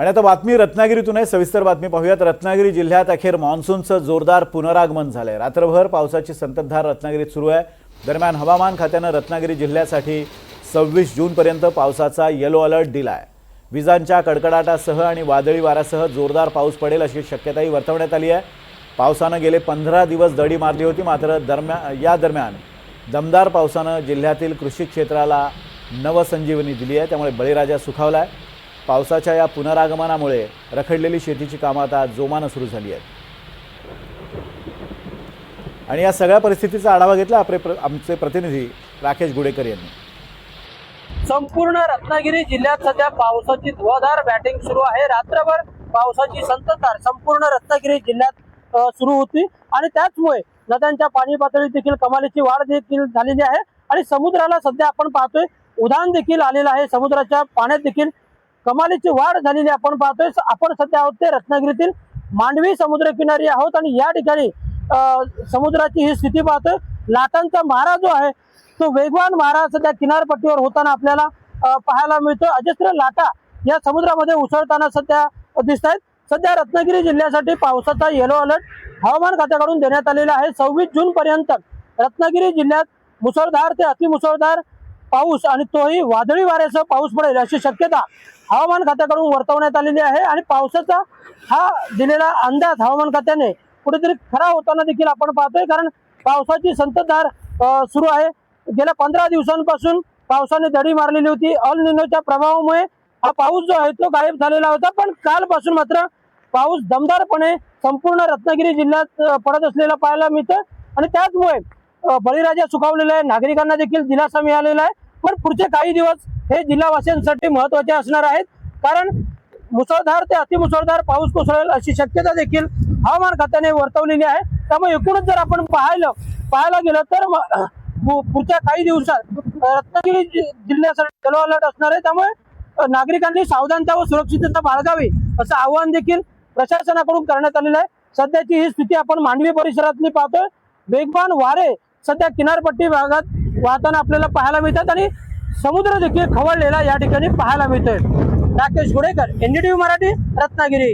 आणि आता बातमी रत्नागिरीतून आहे। सविस्तर बातमी पाहूयात। रत्नागिरी जिल्ह्यात अखेर मान्सूनचं जोरदार पुनरागमन झालंय। रात्रभर पावसाची संततधार रत्नागिरीत सुरू आहे। दरम्यान हवामान खात्यानं रत्नागिरी जिल्ह्यासाठी 26 जून पर्यंत पावसाचा येलो अलर्ट दिलाय। विजांच्या कडकडाटासह आणि वादळी वाऱ्यासह जोरदार पाऊस पडेल अशी शक्यताही वर्तवण्यात आली आहे। पावसानं गेले 15 दिवस दडी मारली होती, मात्र या दरम्यान दमदार पावसानं जिल्ह्यातील कृषी क्षेत्राला नवसंजीवनी दिली आहे। त्यामुळे बळीराजा सुखावलाय। पावसाच्या या पुनरागमनामुळे रखडलेली शेतीची कामं आता जोमानं सुरू झाली आहेत। आणि या सगळ्या परिस्थितीचा आढावा घेतला आमचे प्रतिनिधी राकेश गुडेकर यांनी। संपूर्ण रत्नागिरी जिल्ह्यात सध्या पावसाची धुवाधार बॅटिंग सुरू आहे। रात्रभर पावसाची संततधार संपूर्ण रत्नागिरी जिल्ह्यात सुरू होती आणि त्याचमुळे नद्यांच्या पाणी पातळीत देखील कमालीची वाढ देखील झालेली आहे आणि समुद्राला सध्या आपण पाहतोय उधाण देखील आलेलं आहे। समुद्राच्या पाण्यात देखील कमालीची वाढ झालेली आपण पाहतोय। आपण सध्या आहोत ते रत्नागिरीतील मांडवी समुद्रकिनारी आहोत आणि या ठिकाणी समुद्राची ही स्थिती पाहतोय। लाटांचा मारा जो आहे तो वेगवान मारा सध्या किनारपट्टीवर होताना आपल्याला पाहायला मिळतोय। अजस्त्र लाटा या समुद्रामध्ये उसळताना सध्या दिसत आहेत। सध्या रत्नागिरी जिल्ह्यासाठी पावसाचा येलो अलर्ट हवामान खात्याकडून देण्यात आलेला आहे। 26 जून पर्यंत रत्नागिरी जिल्ह्यात मुसळधार ते अतिमुसळधार पाऊस आणि तोही वादळी वाऱ्यासह पाऊस पडेल अशी शक्यता हवामान खात्याकडून वर्तवण्यात आलेली आहे आणि पावसाचा हा दिलेला अंदाज हवामान खात्याने कुठेतरी खरा होताना देखील आपण पाहतोय, कारण पावसाची संततधार सुरू आहे। गेल्या 15 दिवसांपासून पावसाने दडी मारलेली होती। अल निनोच्या प्रभावामुळे हा पाऊस जो आहे तो गायब झालेला होता, पण कालपासून मात्र पाऊस दमदारपणे संपूर्ण रत्नागिरी जिल्ह्यात पडत असलेला पाहायला मिळतं आणि त्याचमुळे बळीराजा सुखावलेला आहे। नागरिकांना देखील दिलासा मिळालेला आहे। पण पुढचे काही दिवस हे जिल्हावासियांसाठी महत्त्वाचे असणार आहेत, कारण मुसळधार ते अतिमुसळधार पाऊस कोसळेल अशी शक्यता देखील हवामान खात्याने वर्तवलेली आहे। त्यामुळे एकूणच जर आपण पाहायला गेलं तर पुढच्या काही दिवसात रत्नागिरी जिल्ह्यासाठी येलो अलर्ट असणार आहे। त्यामुळे नागरिकांनी सावधानता व सुरक्षितता बाळगावी असं आवाहन देखील प्रशासनाकडून करण्यात आलेलं आहे। सध्याची ही स्थिती आपण मांडवी परिसरातली पाहतोय। वेगवान वारे सध्या किनारपट्टी भागात वाहताना आपल्याला पाहायला मिळतात आणि समुद्र देखील खवळलेला या ठिकाणी पाहायला मिळतोय। राकेश गुडेकर, NDTV मराठी, रत्नागिरी।